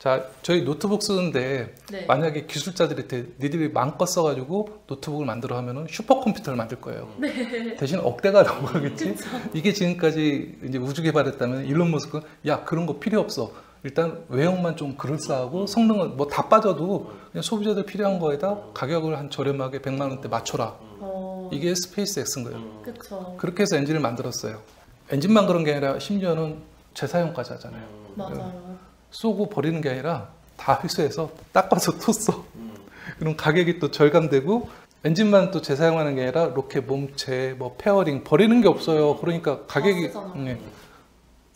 자, 저희 노트북 쓰는데 네. 만약에 기술자들한테 니들이 마음껏 써가지고 노트북을 만들어 하면은 슈퍼컴퓨터를 만들 거예요. 네. 대신 억대가 나오겠지. 이게 지금까지 이제 우주 개발했다면 일론 머스크 야 그런 거 필요 없어. 일단 외형만 좀 그럴싸하고 성능은 뭐 다 빠져도 그냥 소비자들 필요한 거에다 가격을 한 저렴하게 100만 원대 맞춰라. 이게 스페이스 X인 거예요. 그쵸. 그렇게 해서 엔진을 만들었어요. 엔진만 그런 게 아니라 심지어는 재사용까지 하잖아요. 맞아요. 쏘고 버리는 게 아니라 다 회수해서 닦아서 또 써. 그럼 가격이 또 절감되고 엔진만 또 재사용하는 게 아니라 로켓 몸체, 뭐 페어링 버리는 게 없어요. 그러니까 가격이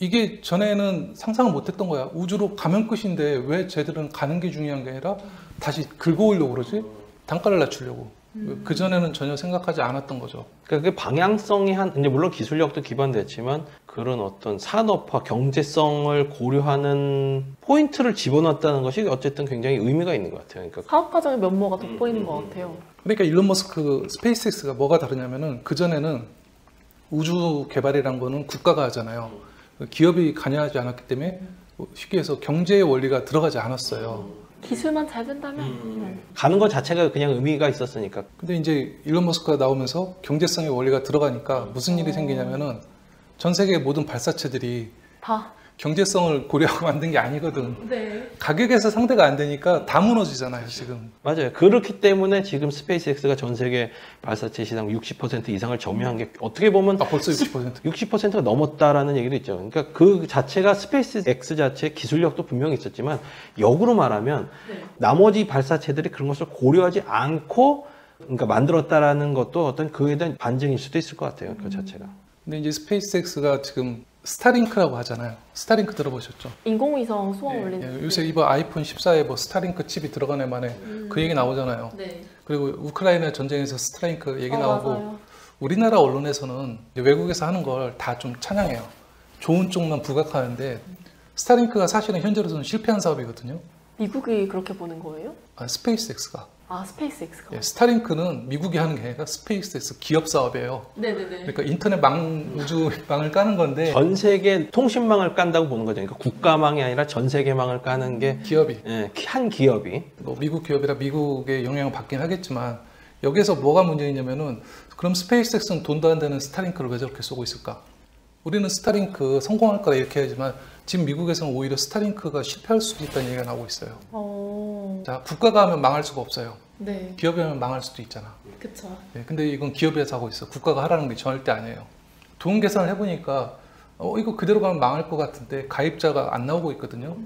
이게 전에는 상상을 못했던 거야. 우주로 가면 끝인데 왜 쟤들은 가는 게 중요한 게 아니라 다시 긁어 오려고 그러지? 단가를 낮추려고. 그 전에는 전혀 생각하지 않았던 거죠. 그러니까 그 방향성이 이제 물론 기술력도 기반됐지만 그런 어떤 산업화, 경제성을 고려하는 포인트를 집어넣었다는 것이 어쨌든 굉장히 의미가 있는 것 같아요. 그러니까 사업 과정의 면모가 돋보이는 것 같아요. 그러니까 일론 머스크 스페이스X가 뭐가 다르냐면은 그 전에는 우주 개발이란 거는 국가가 하잖아요. 기업이 관여하지 않았기 때문에 쉽게 해서 경제의 원리가 들어가지 않았어요. 기술만 잘 된다면 가는 것 자체가 그냥 의미가 있었으니까. 근데 이제 일론 머스크가 나오면서 경제성의 원리가 들어가니까 무슨 일이 생기냐면은 전 세계 모든 발사체들이 다. 경제성을 고려하고 만든 게 아니거든. 네. 가격에서 상대가 안 되니까 다 무너지잖아요, 지금. 맞아요. 그렇기 때문에 지금 스페이스X가 전 세계 발사체 시장 60% 이상을 점유한 게 어떻게 보면 벌써 60%. 60%가 넘었다라는 얘기도 있죠. 그러니까 그 자체가 스페이스X 자체의 기술력도 분명히 있었지만 역으로 말하면 나머지 발사체들이 그런 것을 고려하지 않고 그러니까 만들었다라는 것도 어떤 그에 대한 반증일 수도 있을 것 같아요. 그 자체가. 근데 이제 스페이스X가 지금 스타링크라고 하잖아요. 스타링크 들어보셨죠? 인공위성 수원 올린. 요새 이번 아이폰 14에 뭐 스타링크 칩이 들어가네 만에 그 얘기 나오잖아요. 네. 그리고 우크라이나 전쟁에서 스타링크 얘기 나오고 맞아요. 우리나라 언론에서는 외국에서 하는 걸 다 좀 찬양해요. 좋은 쪽만 부각하는데 스타링크가 사실은 현재로서는 실패한 사업이거든요. 미국이 그렇게 보는 거예요? 스페이스X가. 스페이스X가. 스타링크는 미국이 하는 게 아니라 스페이스X 기업 사업이에요. 네네네. 그러니까 인터넷 우주망을 까는 건데 전 세계 통신망을 깐다고 보는 거죠. 그러니까 국가망이 아니라 전 세계망을 까는 게 기업이. 한 기업이. 뭐 미국 기업이라 미국의 영향을 받긴 하겠지만 여기서 뭐가 문제냐면은 그럼 스페이스X는 돈도 안 되는 스타링크를 왜 저렇게 쏘고 있을까? 우리는 스타링크 성공할 거라 이렇게 하지만 지금 미국에서는 오히려 스타링크가 실패할 수도 있다는 얘기가 나오고 있어요. 자, 국가가 하면 망할 수가 없어요. 네. 기업이 하면 망할 수도 있잖아. 그쵸. 근데 이건 기업에서 하고 있어. 국가가 하라는 게 절대 아니에요. 돈 계산을 해보니까 이거 그대로 가면 망할 것 같은데 가입자가 안 나오고 있거든요.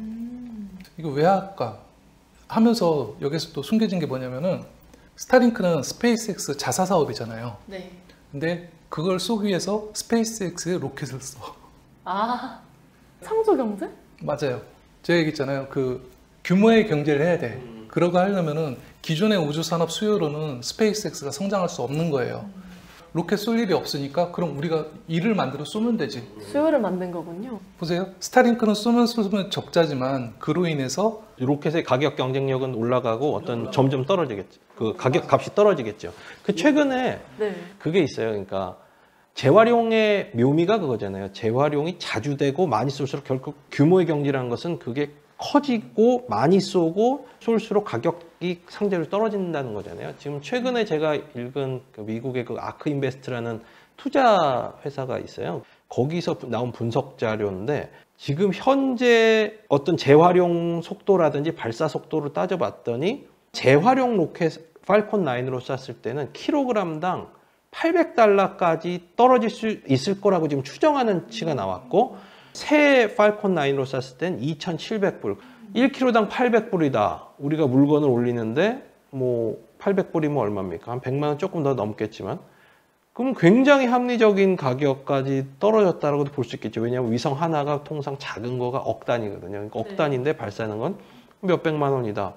이거 왜 할까? 하면서 여기서 또 숨겨진 게 뭐냐면은 스타링크는 스페이스X 자사 사업이잖아요. 네. 근데 그걸 쏘기 위해서 스페이스X의 로켓을 써. 창조 경제? 맞아요. 제가 얘기했잖아요. 그 규모의 경제를 해야 돼. 그러고 하려면은 기존의 우주 산업 수요로는 스페이스X가 성장할 수 없는 거예요. 로켓 쏠 일이 없으니까 그럼 우리가 일을 만들어 쏘면 되지. 수요를 만든 거군요. 보세요. 스타링크는 쏘면 적자지만 그로 인해서 로켓의 가격 경쟁력은 올라가고 어떤 점점 떨어지겠죠. 그 가격 값이 떨어지겠죠. 그 최근에 그게 있어요. 그러니까 재활용의 묘미가 그거잖아요. 재활용이 자주 되고 많이 쏠수록 결국 규모의 경제라는 것은 그게 커지고 많이 쏘고 쏠수록 가격이 상대적으로 떨어진다는 거잖아요. 지금 최근에 제가 읽은 그 미국의 그 아크 인베스트라는 투자 회사가 있어요. 거기서 나온 분석 자료인데 지금 현재 어떤 재활용 속도라든지 발사 속도를 따져봤더니 재활용 로켓 팔콘 9으로 쐈을 때는 킬로그램당 $800까지 떨어질 수 있을 거라고 지금 추정하는 치가 나왔고 새 팔콘 9으로 쐈을 땐 2,700불 1kg당 800불이다. 우리가 물건을 올리는데 뭐 800불이면 얼마입니까? 한 100만 원 조금 더 넘겠지만 그럼 굉장히 합리적인 가격까지 떨어졌다고도 볼 수 있겠죠. 왜냐하면 위성 하나가 통상 작은 거가 억 단위거든요. 그러니까 억 단위인데 발사하는 건 몇백만 원이다.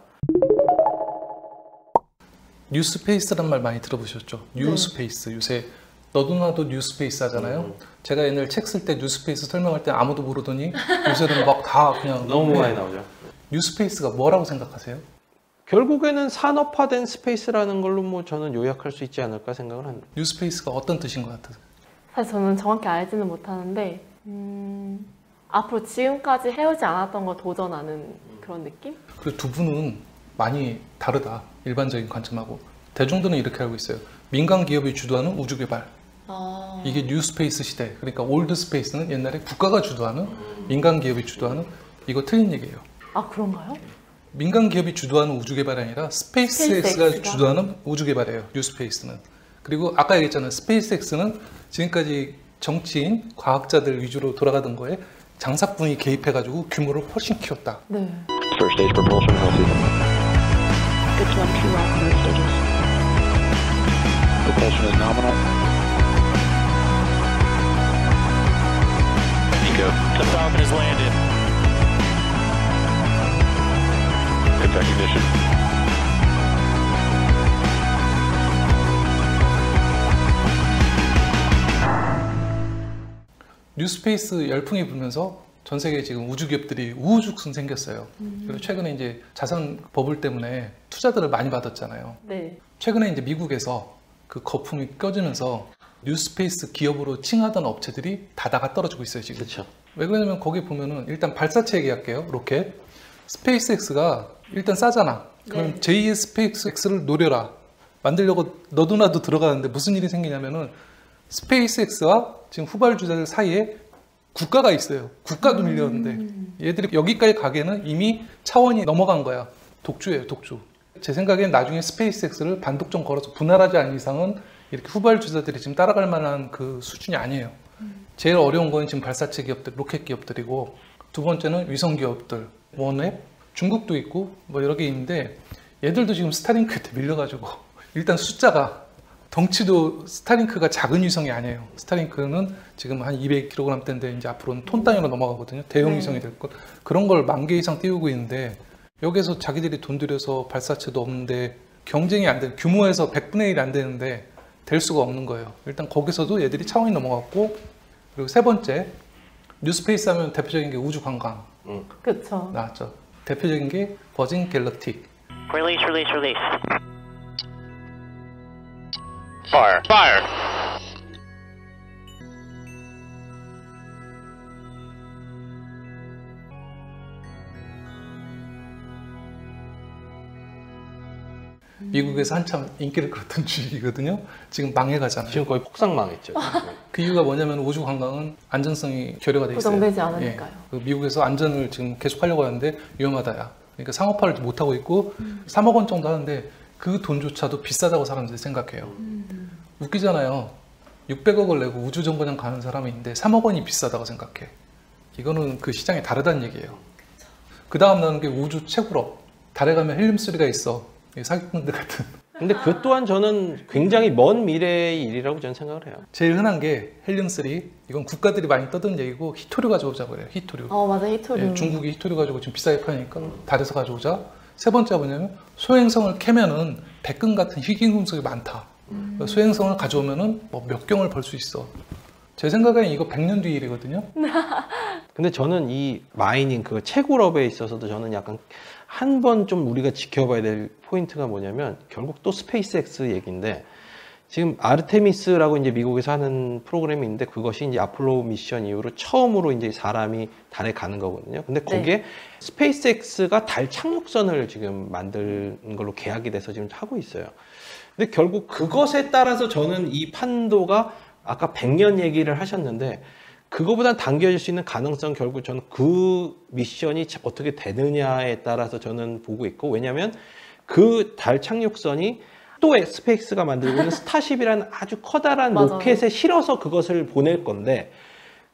뉴스페이스란 말 많이 들어보셨죠? 뉴스페이스. 요새 너도 나도 뉴스페이스 하잖아요. 제가 옛날 책 쓸 때 뉴스페이스 설명할 때 아무도 모르더니 요새는 막 다 그냥 너무 많이 나오죠. 뉴스페이스가 뭐라고 생각하세요? 결국에는 산업화된 스페이스라는 걸로 뭐 저는 요약할 수 있지 않을까 생각을 합니다. 뉴스페이스가 어떤 뜻인 것 같아요? 사실 저는 정확히 알지는 못하는데 앞으로 지금까지 해오지 않았던 걸 도전하는 그런 느낌? 그 두 분은 많이 다르다. 일반적인 관점하고. 대중들은 이렇게 알고 있어요. 민간 기업이 주도하는 우주 개발. 이게 뉴 스페이스 시대. 그러니까 올드 스페이스는 옛날에 국가가 주도하는, 민간 기업이 주도하는, 이거 틀린 얘기예요. 아, 그런가요? 민간 기업이 주도하는 우주 개발이 아니라 스페이스X가 주도하는 우주 개발이에요. 뉴 스페이스는. 그리고 아까 얘기했잖아요. 스페이스X는 지금까지 정치인, 과학자들 위주로 돌아가던 거에 장사꾼이 개입해가지고 규모를 훨씬 키웠다. 네. First stage propulsion healthy. Good to entry rock mode stages. Propulsion is nominal. Nico. The Falcon has landed. Impact ignition. 뉴스페이스 열풍이 불면서 전 세계에 지금 우주 기업들이 우후죽순 생겼어요. 그리고 최근에 이제 자산 버블 때문에 투자들을 많이 받았잖아요. 네. 최근에 이제 미국에서 그 거품이 꺼지면서 뉴스페이스 기업으로 칭하던 업체들이 다다가 떨어지고 있어요, 지금. 그렇죠. 왜 그러냐면 거기 보면은 일단 발사체 얘기할게요. 로켓. 스페이스X가 일단 싸잖아. 그럼 네. 제2의 스페이스X를 노려라. 만들려고 너도 나도 들어가는데 무슨 일이 생기냐면은 스페이스X와 지금 후발주자들 사이에 국가가 있어요. 국가도 밀렸는데 얘들이 여기까지 가기에는 이미 차원이 넘어간 거야. 독주예요, 독주. 제 생각엔 나중에 스페이스X를 반독점 걸어서 분할하지 않은 이상은 이렇게 후발주자들이 지금 따라갈 만한 그 수준이 아니에요. 제일 어려운 건 지금 발사체 기업들, 로켓 기업들이고, 두 번째는 위성 기업들, 원웹, 중국도 있고 뭐 여러 개 있는데 얘들도 지금 스타링크한테 밀려가지고 일단 숫자가, 덩치도 스타링크가 작은 위성이 아니에요. 스타링크는 지금 한 200kg대인데 이제 앞으로는 톤 단위로 넘어가거든요. 대형 위성이 될 것. 그런 걸 10,000개 이상 띄우고 있는데 여기서 자기들이 돈 들여서 발사체도 없는데 경쟁이 안 되는, 규모에서 100분의 1이 안 되는데 될 수가 없는 거예요. 일단 거기서도 얘들이 차원이 넘어갔고, 그리고 세 번째, 뉴스페이스 하면 대표적인 게 우주 관광 그렇죠. 나왔죠. 대표적인 게 버진 갤럭틱. Release, release, release. Fire. Fire. 미국에서 한참 인기를 끌었던 주식이거든요. 지금 망해가잖아요. 지금 거의 폭삭망했죠. 그 이유가 뭐냐면 우주 관광은 안전성이 결여가 돼 있어요. 보장되지 않으니까요. 그 미국에서 안전을 지금 계속 하려고 하는데 위험하다야. 그러니까 상업화를 못 하고 있고 3억 원 정도 하는데 그 돈조차도 비싸다고 사람들이 생각해요. 웃기잖아요. 600억을 내고 우주정거장 가는 사람이 있는데 3억 원이 비싸다고 생각해. 이거는 그 시장이 다르다는 얘기예요. 그 다음 나오는 게 우주 채굴업. 달에 가면 헬륨3가 있어. 사기꾼들 같은. 근데 그 또한 저는 굉장히 먼 미래의 일이라고 저는 생각을 해요. 제일 흔한 게 헬륨3. 이건 국가들이 많이 떠드는 얘기고, 히토류 가져오자고 그래요. 히토류. 맞아, 히토류. 예, 중국이 히토류 가지고 지금 비싸게 파니까 달에서 가져오자. 세 번째가 뭐냐면 소행성을 캐면은 백금 같은 희귀금속이 많다. 소행성을 가져오면은 뭐 몇 경을 벌 수 있어. 제 생각에는 이거 100년 뒤 일이거든요. 근데 저는 이 마이닝 그 채굴업에 있어서도 저는 약간 한 번 좀 우리가 지켜봐야 될 포인트가 뭐냐면 결국 또 스페이스X 얘기인데, 지금 아르테미스라고 이제 미국에서 하는 프로그램이 있는데 그것이 이제 아폴로 미션 이후로 처음으로 이제 사람이 달에 가는 거거든요. 근데 거기에 스페이스X가 달 착륙선을 지금 만드는 걸로 계약이 돼서 지금 하고 있어요. 근데 결국 그것에 따라서 저는 이 판도가 아까 100년 얘기를 하셨는데 그거보단 당겨질 수 있는 가능성, 결국 저는 그 미션이 어떻게 되느냐에 따라서 저는 보고 있고, 왜냐하면 그 달 착륙선이 또 스페이스가 만들고 있는 스타쉽이라는 아주 커다란 맞아요. 로켓에 실어서 그것을 보낼 건데,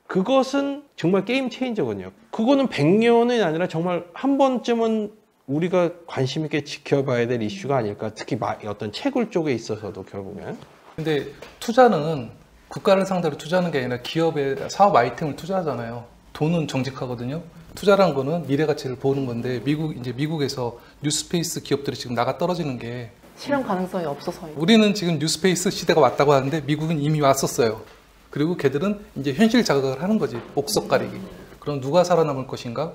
그것은 정말 게임 체인저거든요. 그거는 100년이 아니라 정말 한 번쯤은 우리가 관심 있게 지켜봐야 될 이슈가 아닐까. 특히 어떤 채굴 쪽에 있어서도 결국엔. 근데 투자는 국가를 상대로 투자하는 게 아니라 기업의 사업 아이템을 투자하잖아요. 돈은 정직하거든요. 투자라는 거는 미래 가치를 보는 건데, 미국에서 뉴스페이스 기업들이 지금 나가 떨어지는 게, 실현 가능성이 없어서요. 우리는 지금 뉴스페이스 시대가 왔다고 하는데 미국은 이미 왔었어요. 그리고 걔들은 이제 현실 자각을 하는 거지. 옥석 가리기. 그럼 누가 살아남을 것인가?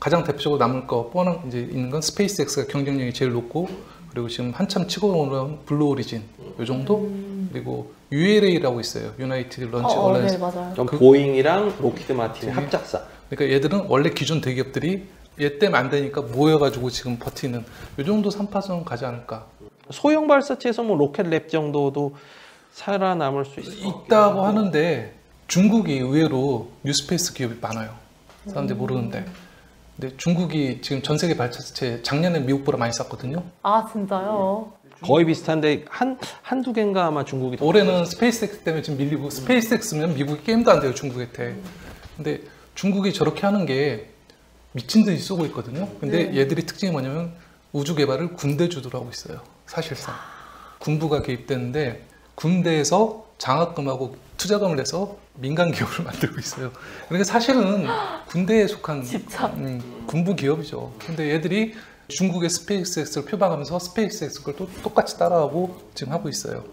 가장 대표적으로 남을 거 뻔한 이제 있는 건 스페이스X가 경쟁력이 제일 높고, 그리고 지금 한참 치고 오는 블루 오리진 요 정도. 그리고 ULA라고 있어요. 유나이티드 런치 얼라이언스. 네, 맞아요. 보잉이랑 로키드 마틴의 합작사. 그러니까 얘들은 원래 기존 대기업들이 얘 때문에 안 되니까 모여가지고 지금 버티는 이 정도 3파선 가지 않을까. 소형 발사체에서 뭐 로켓 랩 정도도 살아남을 수 있다고 하는데 중국이 의외로 뉴스페이스 기업이 많아요. 사람들이 모르는데. 근데 중국이 지금 전 세계 발사체 작년에 미국보다 많이 쐈거든요. 아 진짜요? 거의 비슷한데 한두 개인가 아마 중국이 올해는 스페이스X 때문에 지금 밀리고 스페이스X면 미국이 게임도 안 돼요, 중국한테. 근데 중국이 저렇게 하는 게 미친 듯이 쏘고 있거든요. 근데 얘들이 특징이 뭐냐면 우주 개발을 군대 주도로 하고 있어요. 사실상 군부가 개입되는데 군대에서 장학금하고 투자금을 내서 민간 기업을 만들고 있어요. 그러니까 사실은 군대에 속한 군부 기업이죠. 근데 얘들이 중국의 스페이스X를 표방하면서 스페이스X 걸 또 똑같이 따라하고 지금 하고 있어요.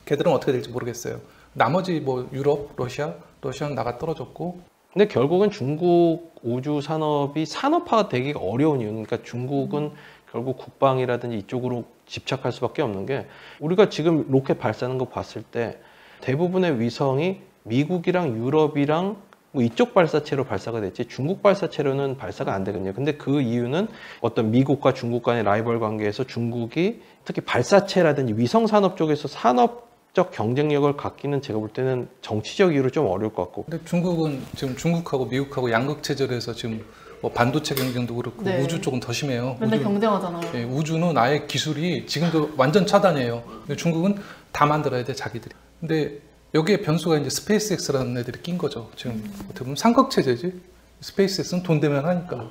걔들은 어떻게 될지 모르겠어요. 나머지 뭐 유럽, 러시아는 나가 떨어졌고. 근데 결국은 중국 우주 산업이 산업화가 되기가 어려운 이유는 그러니까 중국은 결국 국방이라든지 이쪽으로 집착할 수밖에 없는 게 우리가 지금 로켓 발사하는 거 봤을 때 대부분의 위성이 미국이랑 유럽이랑 뭐 이쪽 발사체로 발사가 됐지 중국 발사체로는 발사가 안 되거든요. 근데 그 이유는 어떤 미국과 중국 간의 라이벌 관계에서 중국이 특히 발사체라든지 위성 산업 쪽에서 산업적 경쟁력을 갖기는 제가 볼 때는 정치적 이유로 좀 어려울 것 같고. 근데 중국은 지금 중국하고 미국하고 양극 체제에서 지금 뭐 반도체 경쟁도 그렇고 우주 쪽은 더 심해요. 맨날 경쟁하잖아요. 예, 우주는 아예 기술이 지금도 완전 차단이에요. 근데 중국은 다 만들어야 돼 자기들이. 근데 여기에 변수가 이제 스페이스X라는 애들이 낀 거죠. 지금 어떻게 보면 삼각 체제지. 스페이스X는 돈 되면 하니까.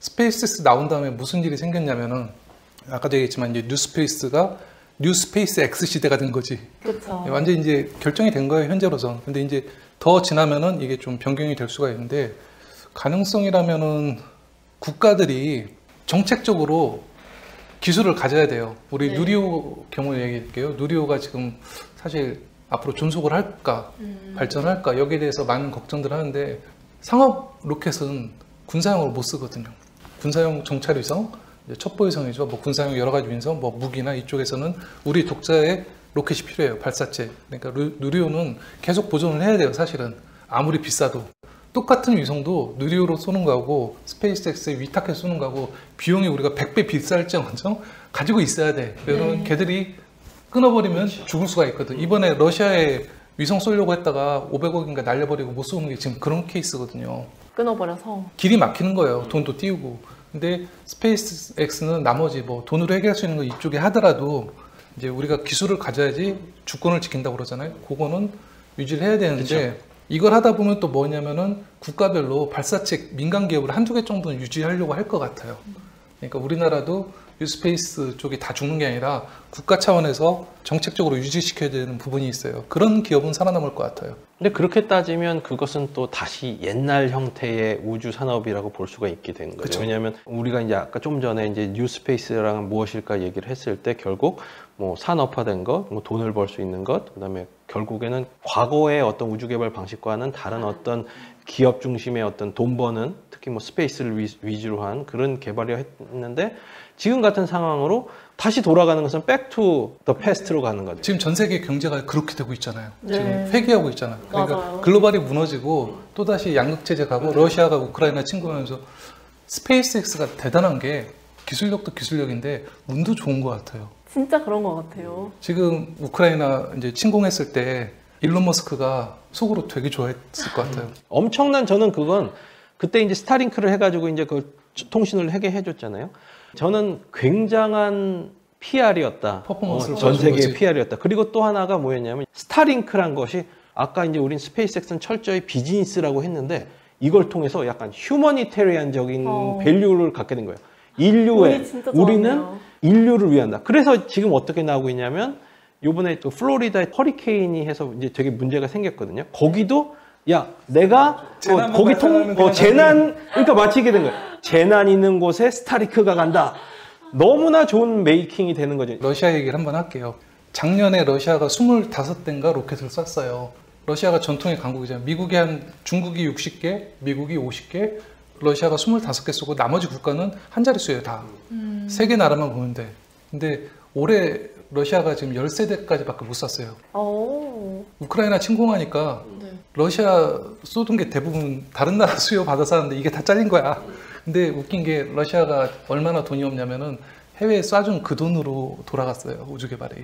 스페이스X 나온 다음에 무슨 일이 생겼냐면은 아까도 얘기했지만 이제 뉴스페이스 X 시대가 된 거지. 그렇죠. 완전 이제 결정이 된 거예요 현재로선. 근데 이제 더 지나면은 이게 좀 변경이 될 수가 있는데 가능성이라면은 국가들이 정책적으로 기술을 가져야 돼요. 우리 누리호 경우 얘기할게요. 누리호가 지금 사실 앞으로 존속을 할까, 발전할까 여기에 대해서 많은 걱정들 하는데 상업 로켓은 군사용으로 못 쓰거든요. 군사용 정찰 위성, 첩보 위성이죠. 뭐 군사용 여러 가지 위성, 뭐 무기나 이쪽에서는 우리 독자의 로켓이 필요해요. 발사체. 그러니까 누리호는 계속 보존을 해야 돼요. 사실은 아무리 비싸도. 똑같은 위성도 누리호로 쏘는 거하고 스페이스X에 위탁해서 쏘는 거하고 비용이 우리가 100배 비쌀지언정 가지고 있어야 돼. 그러면 걔들이 끊어버리면 죽을 수가 있거든. 이번에 러시아에 위성 쏘려고 했다가 500억인가 날려버리고 못 쏘는 게 지금 그런 케이스거든요. 끊어버려서 길이 막히는 거예요. 돈도 띄우고. 근데 스페이스X는 나머지 뭐 돈으로 해결할 수 있는 거 이쪽에 하더라도 이제 우리가 기술을 가져야지 주권을 지킨다고 그러잖아요. 그거는 유지를 해야 되는데 그쵸. 이걸 하다 보면 또 뭐냐면은 국가별로 발사체 민간 기업을 한두 개 정도는 유지하려고 할 것 같아요. 그러니까 우리나라도 뉴스페이스 쪽이 다 죽는 게 아니라 국가 차원에서 정책적으로 유지시켜야 되는 부분이 있어요. 그런 기업은 살아남을 것 같아요. 근데 그렇게 따지면 그것은 또 다시 옛날 형태의 우주 산업이라고 볼 수가 있게 되는 거죠. 그쵸. 왜냐하면 우리가 이제 아까 좀 전에 이제 뉴스페이스랑 무엇일까 얘기를 했을 때 결국 뭐 산업화된 것, 뭐 돈을 벌 수 있는 것, 그다음에 결국에는 과거의 어떤 우주 개발 방식과는 다른 어떤 기업 중심의 어떤 돈 버는 특히 뭐 스페이스를 위주로 한 그런 개발을 했는데 지금 같은 상황으로 다시 돌아가는 것은 back to the past로 가는 거죠. 지금 전 세계 경제가 그렇게 되고 있잖아요. 네. 지금 회귀하고 있잖아요. 그러니까 맞아요. 글로벌이 무너지고 또다시 양극체제 가고 러시아가 우크라이나 침공하면서 스페이스X가 대단한 게 기술력도 기술력인데 운도 좋은 것 같아요. 진짜 그런 것 같아요. 지금 우크라이나 이제 침공했을 때 일론 머스크가 속으로 되게 좋아했을 것 같아요. 엄청난 저는 그건 그때 이제 스타링크를 해가지고 이제 그 통신을 하게 해줬잖아요. 저는 굉장한 PR이었다. 퍼포먼스를 전 세계의 거지. PR이었다. 그리고 또 하나가 뭐였냐면 스타링크란 것이 아까 이제 우린 스페이스X는 철저히 비즈니스라고 했는데 이걸 통해서 약간 휴머니테리안적인 밸류를 갖게 된 거예요. 인류의 우리는 인류를 위한다. 그래서 지금 어떻게 나오고 있냐면 요번에 또 플로리다에 허리케인이 해서 이제 되게 문제가 생겼거든요. 거기도 야 내가 거기 재난 그러니까 마치 이게 된 거예요. 재난 있는 곳에 스타링크가 간다. 너무나 좋은 메이킹이 되는 거죠. 러시아 얘기를 한번 할게요. 작년에 러시아가 25대인가 로켓을 쐈어요. 러시아가 전통의 강국이잖아요. 중국이 60개, 미국이 50개, 러시아가 25개 쏘고 나머지 국가는 한 자릿수예요 다. 세계 나라만 보면 돼. 근데 올해 러시아가 지금 10세대까지밖에 못 쐈어요. 오. 우크라이나 침공하니까 네. 러시아 쏘던 게 대부분 다른 나라 수요 받아서 하는데 이게 다 잘린 거야. 근데 웃긴 게 러시아가 얼마나 돈이 없냐면은 해외에 쏴준 그 돈으로 돌아갔어요. 우주 개발이.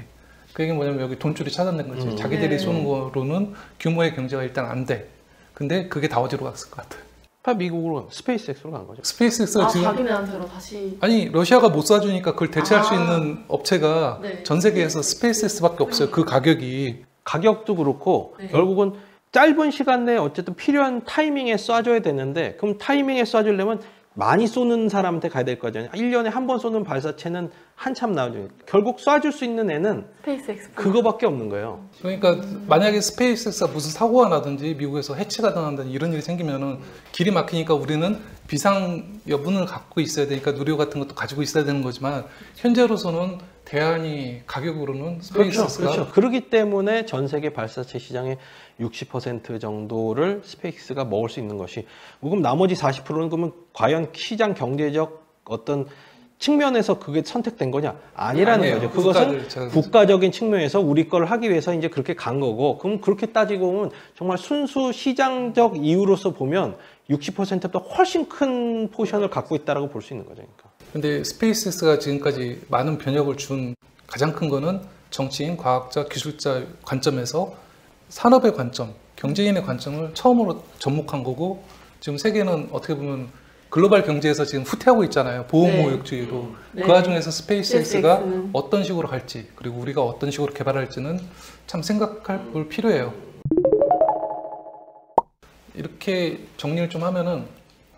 그 얘기는 뭐냐면 여기 돈줄이 차단된 거지. 자기들이 네. 쏘는 거로는 규모의 경제가 일단 안 돼. 근데 그게 다 어디로 갔을 것 같아. 다 미국으로 스페이스X로 간 거죠. 스페이스X가 지금 자기네한테로 다시. 아니 러시아가 못 쏴주니까 그걸 대체할 수 있는 업체가 네. 전 세계에서 스페이스X밖에 없어요. 그 가격이. 가격도 그렇고 네. 결국은 짧은 시간 내에 어쨌든 필요한 타이밍에 쏴줘야 되는데 그럼 타이밍에 쏴주려면 많이 쏘는 사람한테 가야 될 거잖아요. 1년에 한 번 쏘는 발사체는 한참 나오죠. 결국 쏴줄 수 있는 애는 스페이스X. 그거밖에 없는 거예요. 그러니까 만약에 스페이스X가 무슨 사고가 나든지 미국에서 해치가 당한다든지 이런 일이 생기면은 길이 막히니까 우리는 비상 여분을 갖고 있어야 되니까 누리호 같은 것도 가지고 있어야 되는 거지만 현재로서는 대안이 가격으로는 스페이스X가 그렇죠. 그렇기 때문에 전 세계 발사체 시장의 60% 정도를 스페이스X가 먹을 수 있는 것이 그럼 나머지 40%는 그러면 과연 시장 경제적 어떤 측면에서 그게 선택된 거냐? 아니라는 아니에요. 거죠. 그것은 국가들, 국가적인 측면에서 우리 걸 하기 위해서 이제 그렇게 간 거고, 그럼 그렇게 따지고 보면 정말 순수 시장적 이유로서 보면 60%보다 훨씬 큰 포션을 갖고 있다라고 볼 수 있는 거죠. 그러니까. 근데 스페이스X가 지금까지 많은 변혁을 준 가장 큰 거는 정치인, 과학자, 기술자 관점에서 산업의 관점, 경제인의 관점을 처음으로 접목한 거고 지금 세계는 어떻게 보면 글로벌 경제에서 지금 후퇴하고 있잖아요. 보호무역주의로. 네. 그 와중에서 스페이스X가 SpaceX. 어떤 식으로 갈지 그리고 우리가 어떤 식으로 개발할지는 참 생각할 볼 필요해요. 이렇게 정리를 좀 하면은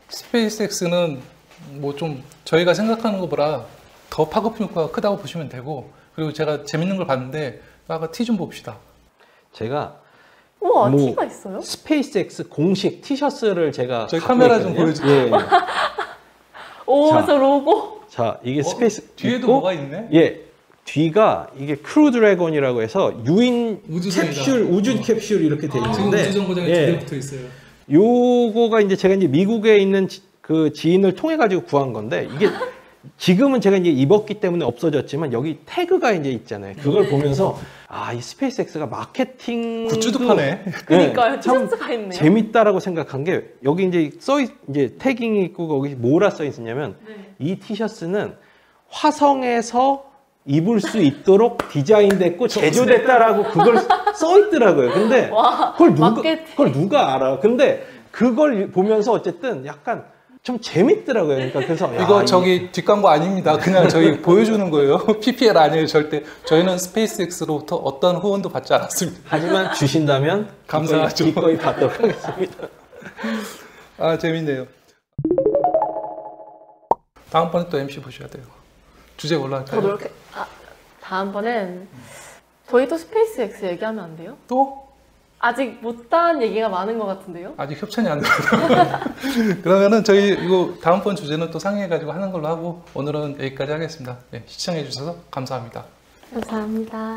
스페이스X는 뭐 좀 저희가 생각하는 것보다 더 파급 효과가 크다고 보시면 되고 그리고 제가 재밌는 걸 봤는데 아까 티 좀 봅시다. 제가 우와, 뭐 티가 있어요? 스페이스X 공식 티셔츠를 제가 저희 갖고 카메라 좀 있거든요. 보여주세요. 예. 오, 자. 저 로고. 자, 이게 스페이스 뒤에도 있고, 뭐가 있네? 예. 뒤가 이게 크루 드래곤이라고 해서 유인 우주선이다. 캡슐, 우주 캡슐 이렇게 돼 있는데 예. 붙어 있어요. 요거가 이제 제가 이제 미국에 있는 그 지인을 통해 가지고 구한 건데 이게 지금은 제가 이제 입었기 때문에 없어졌지만 여기 태그가 이제 있잖아요. 그걸 보면서 아, 이 스페이스X가 마케팅 굿즈도 파네. 그니까요. 참 티셔츠가 있네요. 재밌다라고 생각한 게 여기 이제 이제 태깅이 있고 거기 뭐라 써 있었냐면 네. 이 티셔츠는 화성에서 입을 수 있도록 디자인됐고 제조됐다라고 그걸 써 있더라고요. 근데 와, 그걸 누가 알아? 근데 그걸 보면서 어쨌든 약간 좀 재밌더라고요. 그러니까 그래서 이거 저기 뒷광고 아닙니다. 그냥 저희 보여주는 거예요. PPL 아니에요, 절대. 저희는 스페이스X로부터 어떤 후원도 받지 않았습니다. 하지만 주신다면 감사하죠. 기꺼이 받도록 하겠습니다. 아, 재밌네요. 다음번에 또 MC 보셔야 돼요. 주제 뭘로 할까요? 저도 이렇게. 다음번엔 저희도 스페이스X 얘기하면 안 돼요? 또? 아직 못다한 얘기가 많은 것 같은데요? 아직 협찬이 안 들어요. 그러면은 저희 이거 다음번 주제는 또 상의해가지고 하는 걸로 하고 오늘은 여기까지 하겠습니다. 네, 시청해주셔서 감사합니다. 감사합니다.